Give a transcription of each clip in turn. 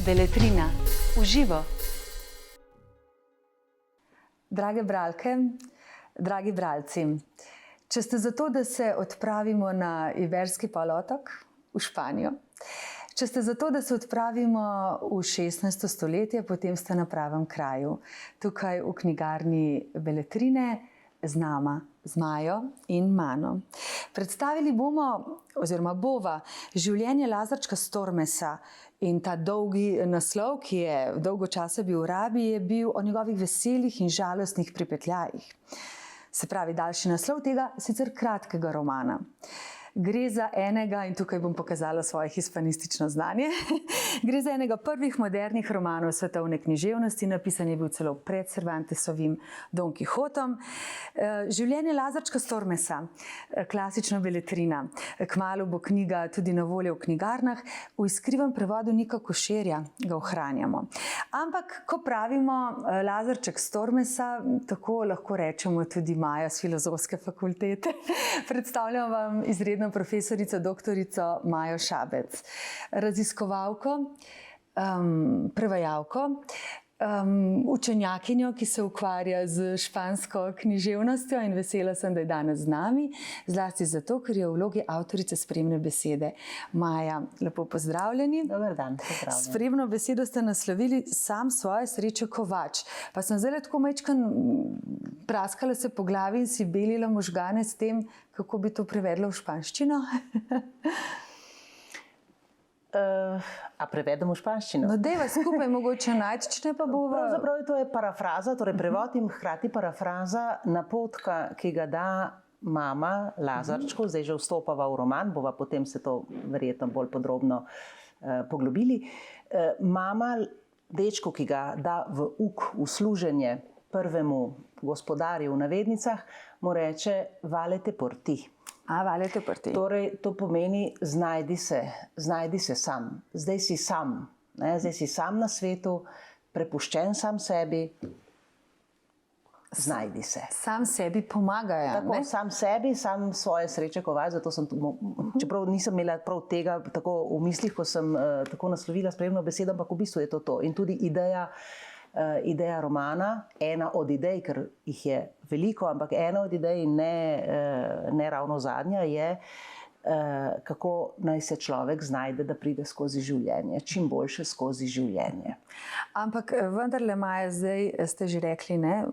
Beletrina v živo. Drage bralke, dragi bralci, če ste za to, da se odpravimo na Iberski polotok v Španijo, če ste za to, da se odpravimo v 16. stoletje, potem ste na pravem kraju. Tukaj v knjigarni Beletrine z nama, z Majo in mano. Predstavili bomo, oziroma bova, življenje Lazarčka Stormesa. In ta dolgi naslov, ki je dolgo časa bil v rabi, je bil o njegovih veselih in žalostnih pripetljajih. Se pravi, daljši naslov tega sicer kratkega romana. Gre za enega, in tukaj bom pokazala svoje hispanistično znanje, gre za enega prvih modernih romanov svetovne književnosti, napisan je bil celo pred Cervantesovim Don Quijotom. Življenje Lazarčka Stormesa, klasična Beletrina. Kmalu bo knjiga tudi na voljo v knjigarnah, v iskrivem prevodu Nika Košerja ga ohranjamo. Ampak, ko pravimo Lazarček Stormesa, tako lahko rečemo tudi Maja z Filozofske fakultete. Predstavljam vam izredno profesorico doktorico Majo Šabec, raziskovalko, prevajalko, učenjakinjo, ki se ukvarja z špansko književnostjo, in vesela sem, da je danes z nami, zlasti zato, ker je v vlogi avtorice spremne besede. Maja, lepo pozdravljeni. Dober dan, pozdravljeni. Spremno besedo ste naslovili Sam svoje sreče kovač. Pa sem zdaj tako majčkan praskala se po glavi in si belila možgane s tem, kako bi to prevedla v španščino. A prevedem v španščino? No, dejva skupaj mogoče najti, če ne pa bo... Pravzaprav to je parafraza, torej prevod in hkrati parafraza napotka, ki ga da mama Lazarčku, zdaj že vstopava v roman, bova potem se to verjetno bolj podrobno poglobili. Mama dečku, ki ga da v uk, v služenje prvemu gospodarju v navednicah, mu reče valete por ti. Valete por ti. Torej, to pomeni znajdi se sam. Zdaj si sam, ne? Zdaj si sam na svetu, prepuščen sam sebi, znajdi se. Sam sebi pomagajo. Tako, ne? Sam sebi, sam svoje sreče kovač, zato sem, čeprav nisem imela prav tega tako v mislih, ko sem tako naslovila spremno besedo, ampak v bistvu je to. In tudi ideja romana, ena od idej, ker jih je veliko, ampak ena od idej, ne ravno zadnja, je, kako naj se človek znajde, da pride skozi življenje, čim boljše skozi življenje. Ampak vendarle, Maja, zdaj ste že rekli, ne,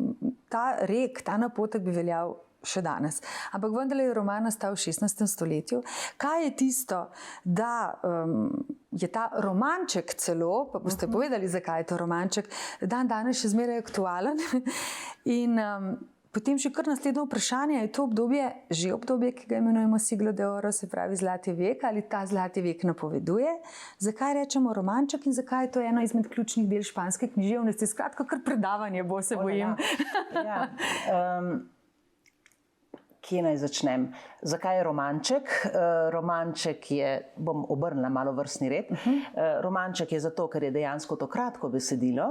ta rek, ta napotek bi veljal še danes. Ampak vendarle je roman nastal v 16. stoletju. Kaj je tisto, da je ta romanček celo, pa boste povedali, zakaj je to romanček, dan danes še zmeraj aktualen. In potem še kar naslednje vprašanje, je to obdobje, že obdobje, ki ga imenujemo Siglo de Oro, se pravi Zlati vek, ali ta Zlati vek napoveduje? Zakaj rečemo romanček in zakaj je to eno izmed ključnih del španske književnosti? Skratka, kar predavanje bo, se bojim. Ja. Kje naj začnem? Zakaj je romanček? Romanček je, bom obrnila malo vrstni red, romanček je zato, ker je dejansko to kratko besedilo.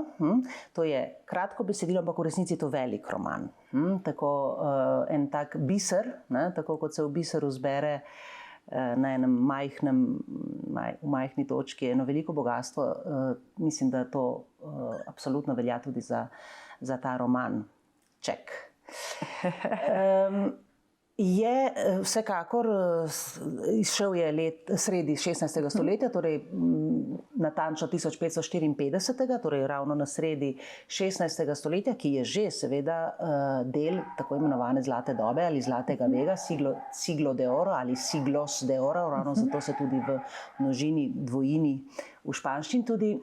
To je kratko besedilo, ampak v resnici je to velik roman. Tako en tak biser, ne? Tako kot se v biseru zbere na enem v majhni točki eno veliko bogatstvo, mislim, da to absolutno velja tudi za ta roman. Ček. Je vsekakor, izšel je sredi 16. stoletja, torej natančno 1554, torej ravno na sredi 16. stoletja, ki je že seveda del tako imenovane zlate dobe ali zlatega veka, Siglo de Oro ali Siglos de Oro, ravno zato se tudi v množini, dvojini v španščini tudi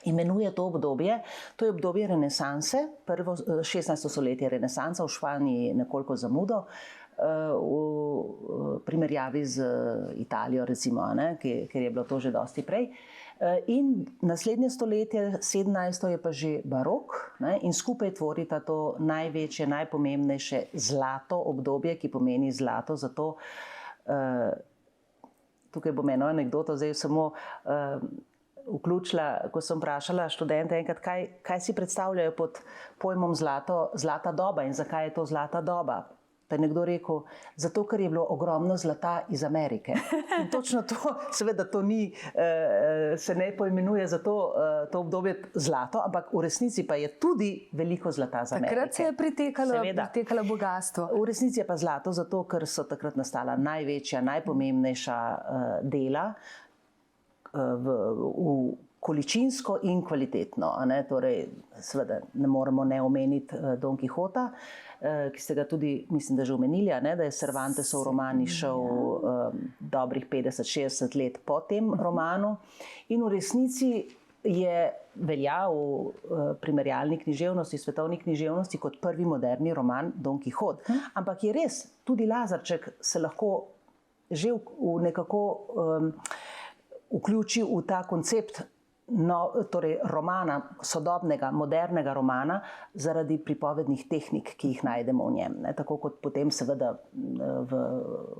imenuje to obdobje. To je obdobje renesanse, prvo 16. stoletje renesansa, v Španiji nekoliko zamudo, v primerjavi z Italijo, recimo, ne, ker je bilo to že dosti prej. In naslednje stoletje, 17. je pa že barok, ne, in skupaj tvorita to največje, najpomembnejše zlato obdobje, ki pomeni zlato, zato tukaj bom eno anekdoto zdaj samo vključila, ko sem vprašala študente enkrat, kaj si predstavljajo pod pojmom zlata doba in zakaj je to zlata doba. Pa je nekdo rekel, zato ker je bilo ogromno zlata iz Amerike. In točno to, seveda to ni, se ne poimenuje za to obdobje zlato, ampak v resnici pa je tudi veliko zlata z Amerike. Takrat se je pritekalo bogatstvo. V resnici je pa zlato zato, ker so takrat nastala največja, najpomembnejša dela v količinsko in kvalitetno. Torej, seveda ne moremo ne omeniti Don Quixota, ki ste ga tudi, mislim, da že omenili, da je Cervantesov roman išel dobrih 50-60 let po tem romanu. In v resnici je veljal v primerjalni književnosti, svetovni književnosti kot prvi moderni roman Don Quixote. Ampak je res, tudi Lazarček se lahko že nekako vključi v ta koncept torej romana, sodobnega, modernega romana, zaradi pripovednih tehnik, ki jih najdemo v njem. Tako kot potem seveda v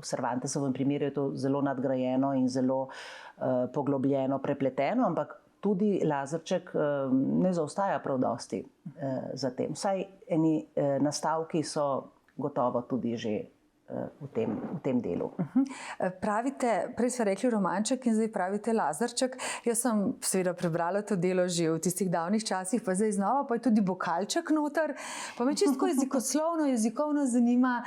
Cervantesovem primeru je to zelo nadgrajeno in zelo poglobljeno, prepleteno, ampak tudi Lazarček ne zaostaja prav dosti za tem. Vsaj eni nastavki so gotovo tudi že v tem delu. Pravite, prej ste rekli romanček in zdaj pravite Lazarček. Jaz sem seveda prebrala to delo že v tistih davnih časih, pa zdaj znova, pa je tudi bokalček noter. Pa me čisto jezikovno zanima,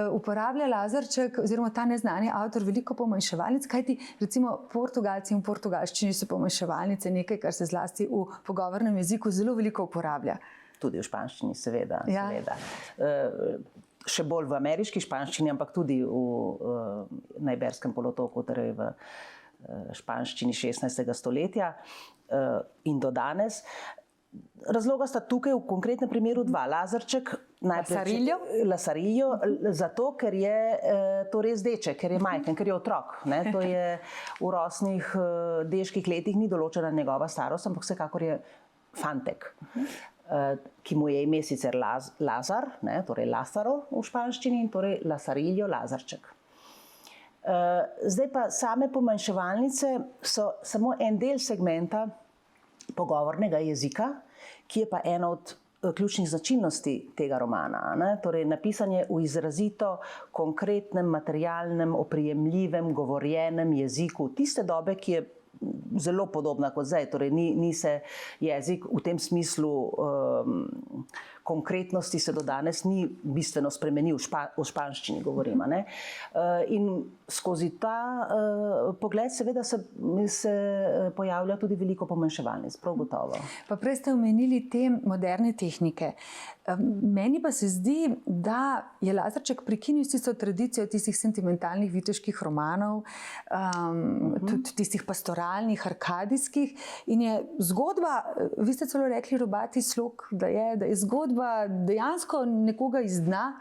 uporablja Lazarček oziroma ta neznani avtor veliko pomanjševalnic, kajti recimo Portugalci in v portugalščini so pomanjševalnice nekaj, kar se zlasti v pogovornem jeziku zelo veliko uporablja. Tudi v španščini, seveda. Ja. Še bolj v ameriški španščini, ampak tudi na Iberskem polotoku, torej v španščini 16. stoletja in do danes. Razloga sta tukaj v konkretnem primeru dva. Lazarček, Lazarillo, zato ker je to res deček, ker je majhen, ker je otrok. To je v rosnih deških letih, ni določena njegova starost, ampak vsekakor je fantek, ki mu je ime sicer Lazar, torej Lázaro v španščini, in torej Lazarillo, Lazarček. Zdaj pa same pomanjševalnice so samo en del segmenta pogovornega jezika, ki je pa ena od ključnih značilnosti tega romana. Torej, napisan je v izrazito konkretnem, materialnem, oprijemljivem, govorjenem jeziku tiste dobe, ki je zelo podobna kot zdaj. Torej, ni se jezik v tem smislu konkretnosti se do danes ni bistveno spremenil, v španščini govorimo. In skozi ta pogled seveda se pojavlja tudi veliko pomanjševalnic, prav gotovo. Pa prej ste omenili te moderne tehnike. Meni pa se zdi, da je Lazarček prekinil tisto tradicijo tistih sentimentalnih viteških romanov, tudi tistih pastoralnih, arkadijskih, in je zgodba, vi ste celo rekli robati slog, da je zgodba dejansko nekoga iz dna,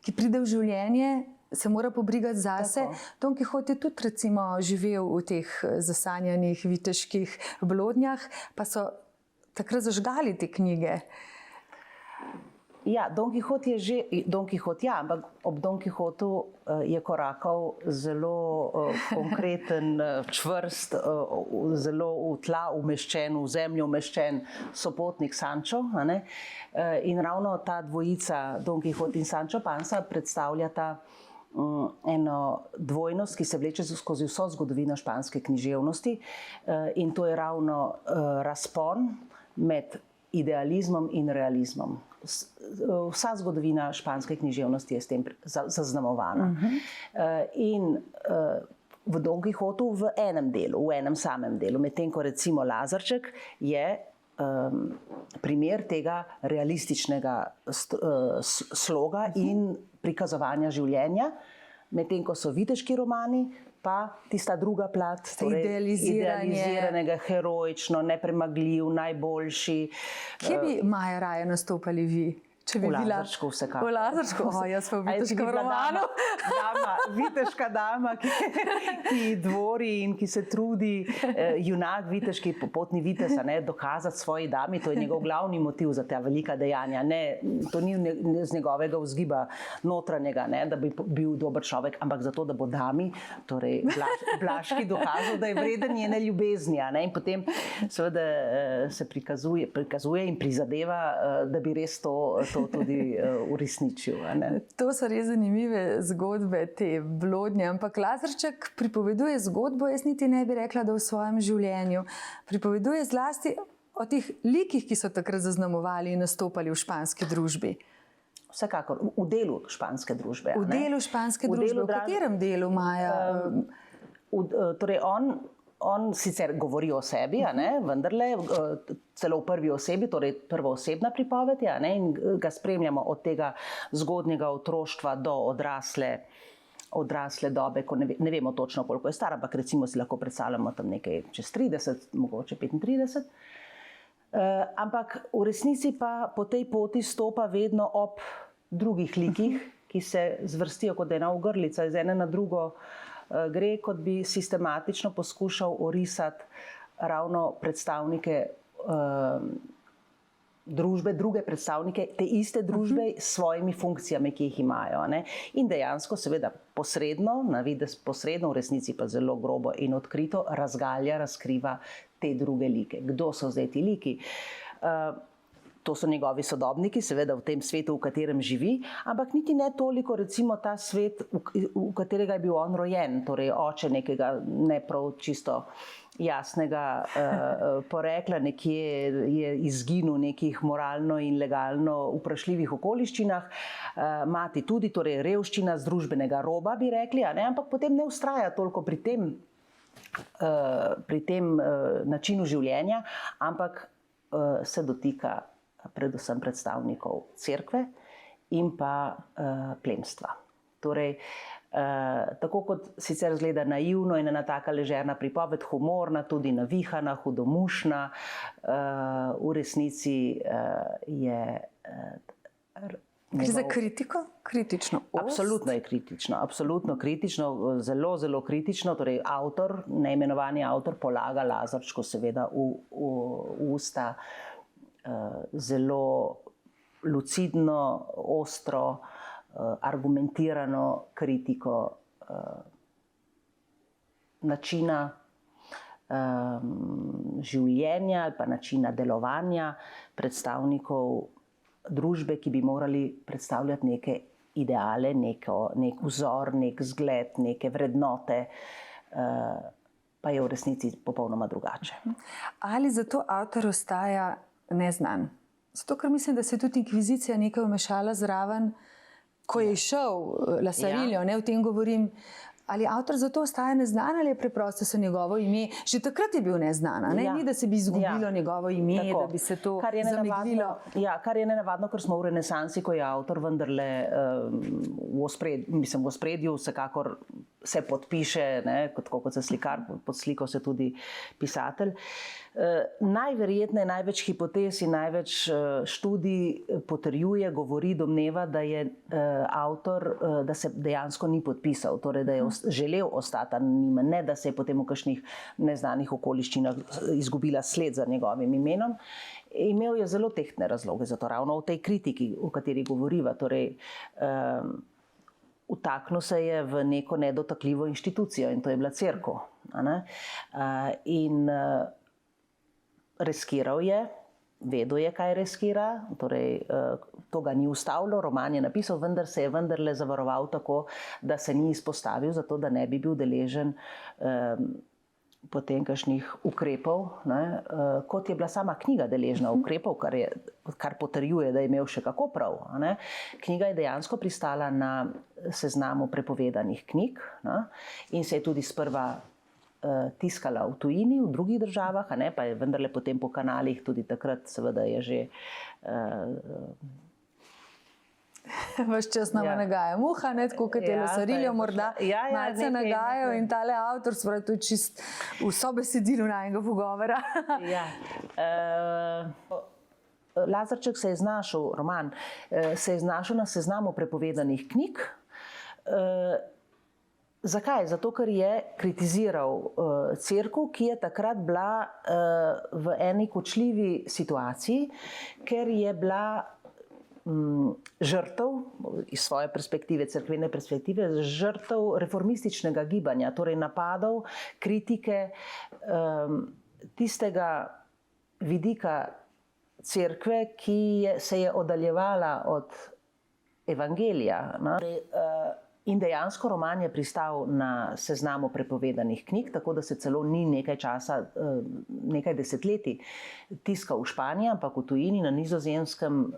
ki pride v življenje, se mora pobrigati zase. Don Quixote je tudi recimo živel v teh zasanjanih viteških blodnjah, pa so takrat zažgali te knjige. Ja, Don Quixote je že, Don Quixote, ja, ampak ob Don Quixotu je korakal zelo konkreten, čvrst, zelo v tla umeščen, v zemljo umeščen sopotnik Sancho. In ravno ta dvojica, Don Quixote in Sancho Panza, predstavljata eno dvojnost, ki se vleče skozi vso zgodovino španske književnosti, in to je ravno razpon med idealizmom in realizmom. Vsa zgodovina španske književnosti je s tem zaznamovana. In v Don Quixotu v enem delu, v enem samem delu, medtem ko recimo Lazarček je primer tega realističnega sloga in prikazovanja življenja, medtem ko so viteški romani pa tista druga plat, torej idealiziranega, heroično, nepremagljiv, najboljši. Kje bi Maja raje nastopali vi? V Lazarčku vsekakor. V Lazarčku, jaz pa v viteškem romanu. Viteška dama, ki dvori in ki se trudi, junak viteški, popotni vitez, dokazati svoji dami, to je njegov glavni motiv za ta velika dejanja. To ni z njegovega vzgiba notranjega, da bi bil dober človek, ampak zato, da bo dami, torej Blaški dokazal, da je vreden njene ljubezni. In potem seveda se prikazuje in prizadeva, da bi res to to tudi uresničil. To so res zanimive zgodbe, te blodnje. Ampak Lazarček pripoveduje zgodbo, jaz niti ne bi rekla, da v svojem življenju. Pripoveduje zlasti o teh likih, ki so takrat zaznamovali in nastopali v španski družbi. Vsekakor, v delu španske družbe. V delu španske družbe, v katerem delu Maja? Torej, on sicer govori o sebi, vendarle, celo v prvi osebi, torej prvoosebna pripoved je, in ga spremljamo od tega zgodnjega otroštva do odrasle dobe, ko ne vemo točno, koliko je star, ampak recimo si lahko predstavljamo tam nekaj čez 30, mogoče 35. Ampak v resnici pa po tej poti stopa vedno ob drugih likih, ki se zvrstijo kot ena ogrlica, iz ene na drugo gre, kot bi sistematično poskušal orisati ravno predstavnike družbe, druge predstavnike te iste družbe s svojimi funkcijami, ki jih imajo. In dejansko, seveda, posredno, na videz posredno, v resnici pa zelo grobo in odkrito razgalja, razkriva te druge like. Kdo so zdaj ti liki? To so njegovi sodobniki, seveda v tem svetu, v katerem živi, ampak niti ne toliko recimo ta svet, v katerega je bil on rojen, torej oče nekega ne prav čisto jasnega porekla, nekje je izginil v nekih moralno in legalno vprašljivih okoliščinah, mati tudi, torej revščina z družbenega roba, bi rekli, ampak potem ne vztraja toliko pri tem načinu življenja, ampak se dotika predvsem predstavnikov cerkve in pa plemstva. Torej, tako kot sicer zgleda naivno in ena taka ležerna pripoved, humorna, tudi navihana, hudomušna, v resnici je... Gre za kritiko? Kritično ost? Absolutno je kritično, absolutno kritično, zelo, zelo kritično. Torej, avtor, neimenovani avtor, polaga Lazarčku seveda v usta zelo lucidno, ostro, argumentirano kritiko načina življenja ali pa načina delovanja predstavnikov družbe, ki bi morali predstavljati neke ideale, nek vzor, nek zgled, neke vrednote, pa je v resnici popolnoma drugače. Ali zato avtor ostaja neznan? Zato, ker mislim, da se je tudi inkvizicija nekaj vmešala zraven, ko je šel Lasarillo, o tem govorim. Ali avtor zato ostaja neznan ali je preprosto se njegovo ime, že takrat je bil neznan, ni da se bi izgubilo njegovo ime, da bi se to zameglilo. Kar je nenavadno, ker smo v renesansi, ko je avtor vendarle v ospredju, vsekakor se podpiše, kot se slikar, pod sliko se tudi pisatelj. Najverjetneje največ hipotez in največ študij potrjuje, govori, domneva, da je avtor, da se dejansko ni podpisal, torej da je želel ostati anonimen, ne da se je potem v kakšnih neznanih okoliščinah izgubila sled za njegovim imenom. Imel je zelo tehtne razloge za to, ravno v tej kritiki, o kateri govoriva. Torej, vtaknil se je v neko nedotakljivo inštitucijo in to je bila cerkev. In riskiral je, vedel je, kaj riskira, torej to ga ni ustavilo, roman je napisal, vendar se je vendarle zavaroval tako, da se ni izpostavil, zato da ne bi bil deležen potem kakšnih ukrepov, kot je bila sama knjiga deležna ukrepov, kar potrjuje, da je imel še kako prav. Knjiga je dejansko pristala na seznamu prepovedanih knjig in se je tudi sprva tiskala v tujini, v drugih državah, pa je vendarle potem po kanalih, tudi takrat seveda je že Ves čas nam nagaja muha, tako kot je Lasarillo morda malce nagajajo in tale avtor, to je čist vso besedilo najnega pogovora. Lazarček se je znašel, roman, se je znašel na seznamu prepovedanih knjig. Zakaj? Zato, ker je kritiziral cerkev, ki je takrat bila v eni kočljivi situaciji, ker je bila žrtev, iz svoje perspektive, cerkvene perspektive, žrtev reformističnega gibanja, torej napadov, kritike tistega vidika cerkve, ki se je oddaljevala od evangelija. In dejansko roman je pristal na seznamu prepovedanih knjig, tako da se celo ni nekaj časa, nekaj desetletij tiskal v Španiji, ampak v tujini, na Nizozemskem,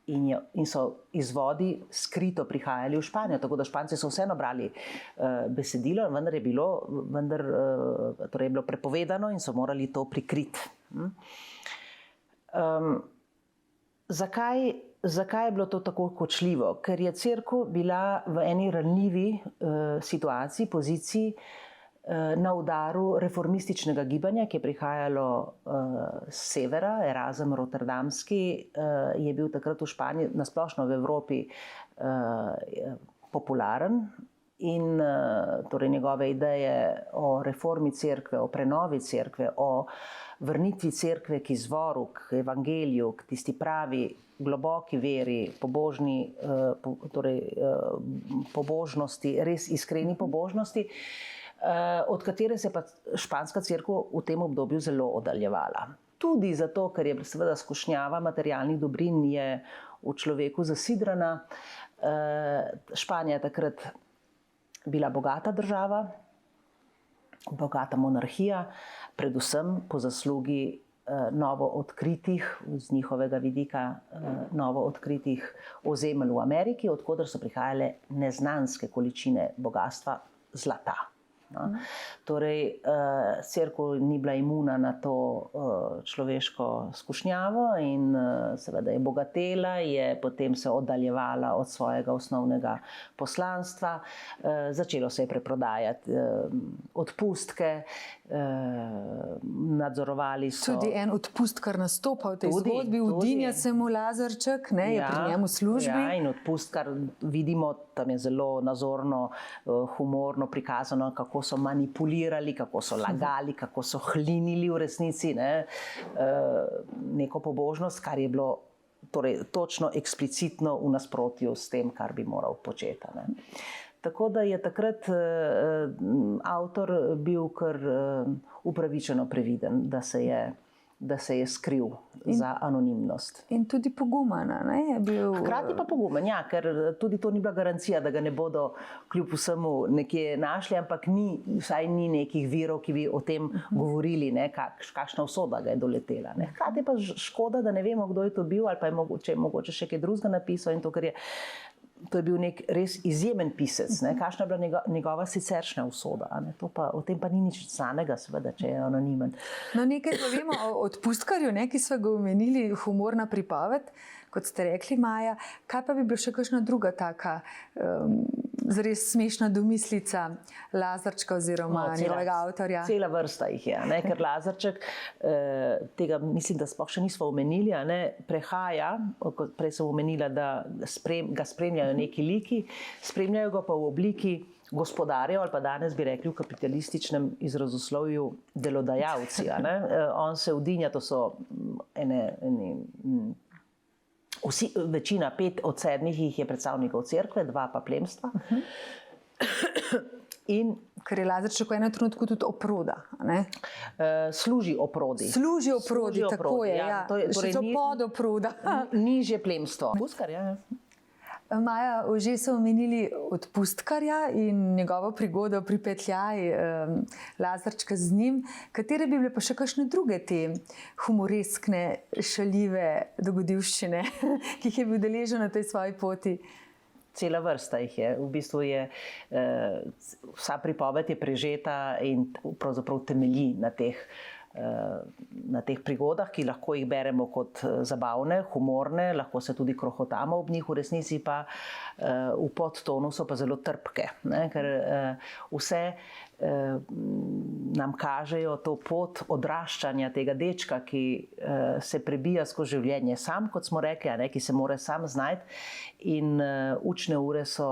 in so izvodi skrito prihajali v Španijo. Tako da Španci so vseeno brali besedilo, vendar je bilo prepovedano in so morali to prikriti. Zakaj je bilo to tako kočljivo? Ker je cerkev bila v eni ranljivi situaciji, poziciji na udaru reformističnega gibanja, ki je prihajalo z severa. Erasm Rotterdamski je bil takrat v Španiji, nasplošno v Evropi, popularen in torej njegove ideje o reformi cerkve, o prenovi cerkve, o vrnitvi cerkve k izvoru, k evangeliju, k tisti pravi globoki veri, pobožnosti, res iskreni pobožnosti, od katere se pa španska cerkev v tem obdobju zelo oddaljevala. Tudi zato, ker je seveda skušnjava materialnih dobrin je v človeku zasidrana. Španija je takrat bila bogata država, bogata monarhija, predvsem po zaslugi novo odkritih, z njihovega vidika novo odkritih ozemelj v Ameriki, od koder so prihajale neznanske količine bogatstva zlata. Torej, cerkev ni bila imuna na to človeško skušnjavo in seveda je bogatela, potem se oddaljevala od svojega osnovnega poslanstva, začelo se je preprodajati odpustke, nadzorovali so... Tudi en odpustkar nastopa v tej zgodbi, udinja se mu Lazarček, je pri njemu v službi. Ja, in odpustkar vidimo, tam je zelo nazorno, humorno prikazano, kako so manipulirali, kako so lagali, kako so hlinili v resnici neko pobožnost, kar je bilo torej, točno eksplicitno v nasprotju s tem, kar bi moral početi. Tako da je takrat avtor bil kar upravičeno previden, da se je skril za anonimnost. In tudi pogumen, je bil. Hkrati pa pogumen, ja, ker tudi to ni bila garancija, da ga ne bodo kljub vsemu nekje našli, ampak vsaj ni nekih virov, ki bi o tem govorili, kakšna usoda ga je doletela. Hkrati pa škoda, da ne vemo, kdo je to bil, ali pa je mogoče še kaj drugega napisal, in to je bil nek res izjemen pisec, kakšna je bila njegova siceršnja usoda. O tem pa ni nič znanega, seveda, če je anonimen. No, nekaj pa vemo o odpustkarju, ki so ga omenili, humorna pripoved, kot ste rekli, Maja. Kaj pa bi bila še kakšna druga taka zares smešna domislica Lazarčka oziroma njegovega avtorja? Cela vrsta jih je, ker Lazarček, tega mislim, da sploh še nismo omenili, prehaja, prej sem omenila, da ga spremljajo neki liki, spremljajo ga pa v obliki gospodarjev, ali pa danes bi rekli v kapitalističnem izrazoslovju delodajalci. On se udinja, to so večina, 5 od 7 jih je predstavnikov cerkve, 2 pa plemstva. Ker je Lazarček v enem trenutku tudi oproda. Služi oprodi. Služi oprodi, tako je. Še to podoproda. Nižje plemstvo. Odpustkar, ja. Maja, že so omenili odpustkarja in njegovo prigodo pri petljaji Lazarčka z njim. Katere bi bile pa še kakšne druge te humoreskne, šaljive dogodivščine, ki jih je bil deležen na tej svoji poti? Cela vrsta jih je. V bistvu je vsa pripoved je prežeta in pravzaprav temelji na teh prigodah, ki lahko jih beremo kot zabavne, humorne, lahko se tudi krohotamo ob njih, v resnici pa v podtonu so pa zelo trpke, ker vse nam kažejo to pot odraščanja tega dečka, ki se prebija skozi življenje sam, kot smo rekli, ki se mora sam znajti, in učne ure so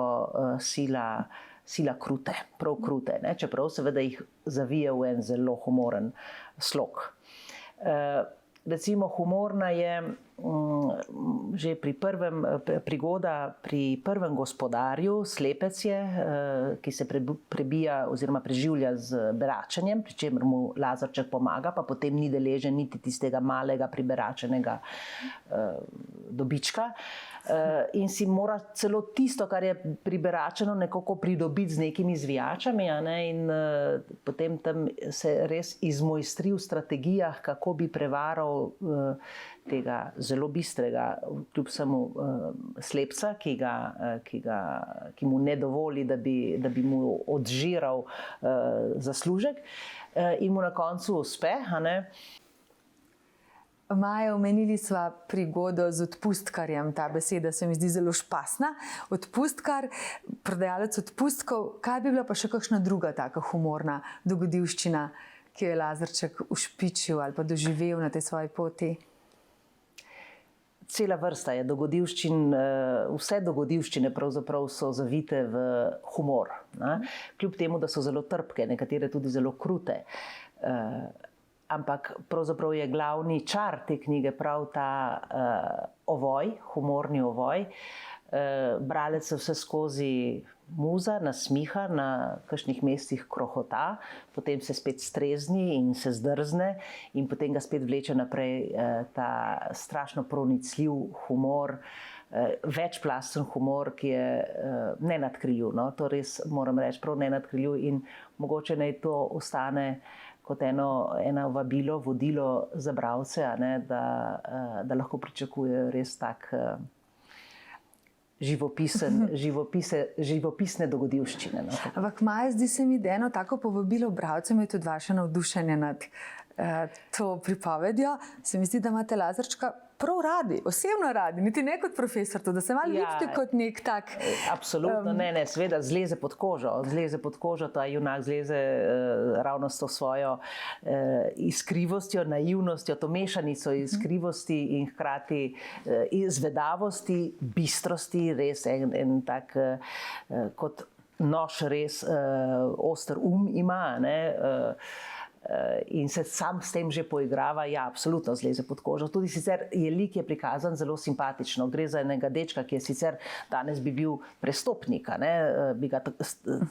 sila krute, prav krute, čeprav seveda jih zavije v en zelo humoren slog. Recimo humorna je že prigoda pri prvem gospodarju, slepec je, ki se prebija oziroma preživlja z beračenjem, pri čemer mu Lazarček pomaga, pa potem ni deležen niti tistega malega priberačenega dobička. In si mora celo tisto, kar je priberačeno, nekako pridobiti z nekimi zvijačami, in potem tam se res izmojstri v strategijah, kako bi prevaral tega zelo bistrega, kljub samo slepca, ki mu ne dovoli, da bi mu odžiral zaslužek, in mu na koncu uspe. Maja, omenili sva prigodo z odpustkarjem. Ta beseda se mi zdi zelo špasna. Odpustkar, prodajalec odpustkov. Kaj bi bila pa še kakšna druga taka humorna dogodivščina, ki jo je Lazarček ušpičil ali pa doživel na tej svoji poti? Cela vrsta je dogodivščin, vse dogodivščine pravzaprav so zavite v humor. Kljub temu, da so zelo trpke, nekatere tudi zelo krute. Ampak pravzaprav je glavni čar te knjige prav ta ovoj, humorni ovoj. Bralec se vse skozi muza, nasmiha, na kakšnih mestih krohota, potem se spet strezni in se zdrzne in potem ga spet vleče naprej ta strašno pronicljiv humor, večplasten humor, ki je nenadkriljiv. To res moram reči, prav nenadkriljiv, in mogoče naj to ostane kot eno vabilo, vodilo za bralce, da lahko pričakujejo res tak živopisne dogodivščine. Ampak Maja, zdi se mi, da eno tako povabilo bralcem je tudi vaše navdušenje nad to pripovedjo. Se mi zdi, da imate Lazarčka prav radi, osebno radi, niti ne kot profesor, to, da se malo vidite kot nek tak... Absolutno, ne, seveda zleze pod kožo, ta junak zleze ravno s to svojo iskrivostjo, naivnostjo, to mešanico iskrivosti in hkrati izvedavosti, bistrosti, res en tak kot nož res oster ima, in se sam s tem že poigrava, absolutno zleze pod kožo. Tudi sicer je lik je prikazan zelo simpatično. Gre za enega dečka, ki je sicer danes bi bil prestopnik, bi ga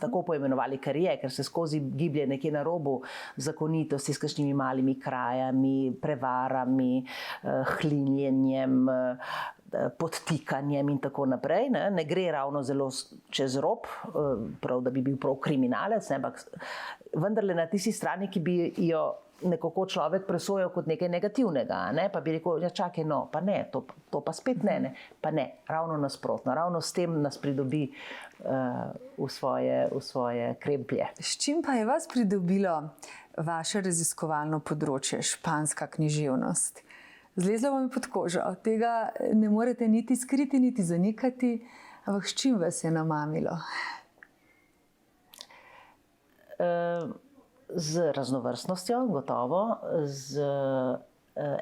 tako poimenovali, ker se skozi giblje nekje na robu zakonitosti, s kakšnimi malimi krajami, prevarami, hlinjenjem, podtikanjem in tako naprej. Ne gre ravno zelo čez rob, prav da bi bil prav kriminalec, ampak vendarle na tisti strani, ki bi jo nekako človek presojal kot nekaj negativnega, pa bi rekel, čakaj, pa ne, to pa spet ne, pa ne, ravno nasprotno, ravno s tem nas pridobi v svoje kremplje. S čim pa je vas pridobilo vaše raziskovalno področje, španska književnost? Zlezlo vam je pod kožo, tega ne morete niti skriti, niti zanikati, ampak s čim vas je namamilo? Z raznovrstnostjo, gotovo, z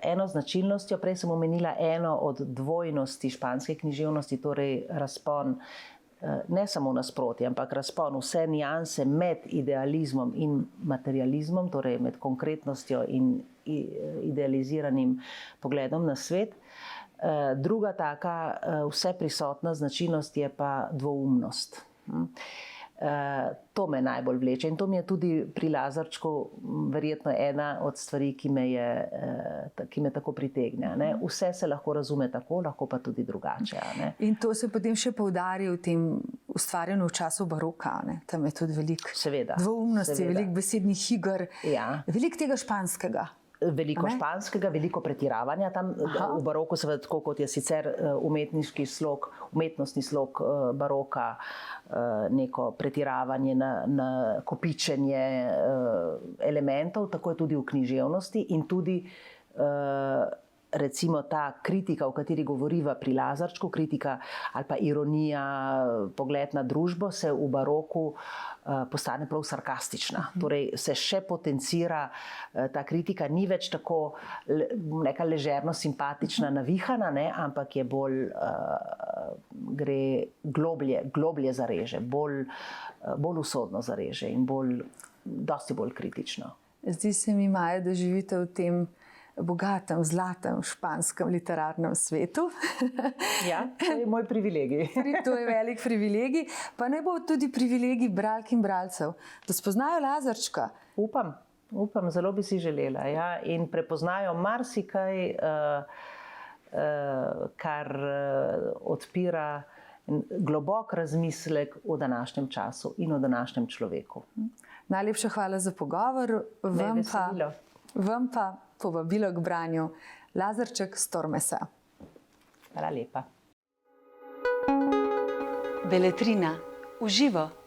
eno značilnostjo. Prej sem omenila eno od dvojnosti španske književnosti, torej razpon, ne samo nasprotje, ampak razpon, vse nianse med idealizmom in materializmom, torej med konkretnostjo in idealiziranim pogledom na svet. Druga taka vse prisotna značilnost je pa dvoumnost. To me najbolj vleče in to mi je tudi pri Lazarčku verjetno ena od stvari, ki me tako pritegne. Vse se lahko razume tako, lahko pa tudi drugače. In to se potem še poudari v tem ustvarjanju v času baroka. Tam je tudi veliko dvoumnosti, veliko besednih iger, veliko tega španskega. Veliko španskega, veliko pretiravanja tam v baroku, seveda tako kot je sicer umetnostni slog baroka, neko pretiravanje, nakopičenje elementov, tako je tudi v književnosti in tudi recimo ta kritika, o kateri govoriva pri Lazarčku, kritika ali pa ironija, pogled na družbo, se v baroku postane prav sarkastična. Torej se še potencira ta kritika, ni več tako neka ležerno simpatična, navihana, ampak je bolj gre globlje zareže, bolj usodno zareže in dosti bolj kritično. Zdi se mi, Maja, da živite v tem bogatem, zlatem španskem literarnem svetu. Ja, to je moj privilegij. To je velik privilegij, pa naj bo tudi privilegij bralk in bralcev, da spoznajo Lazarčka. Upam, zelo bi si želela. Ja? In prepoznajo marsikaj, kar odpira globok razmislek o današnjem času in o današnjem človeku. Najlepša hvala za pogovor. Vam pa povabilo k branju Lazarček s Tormesa. Hvala lepa. Beletrina v živo.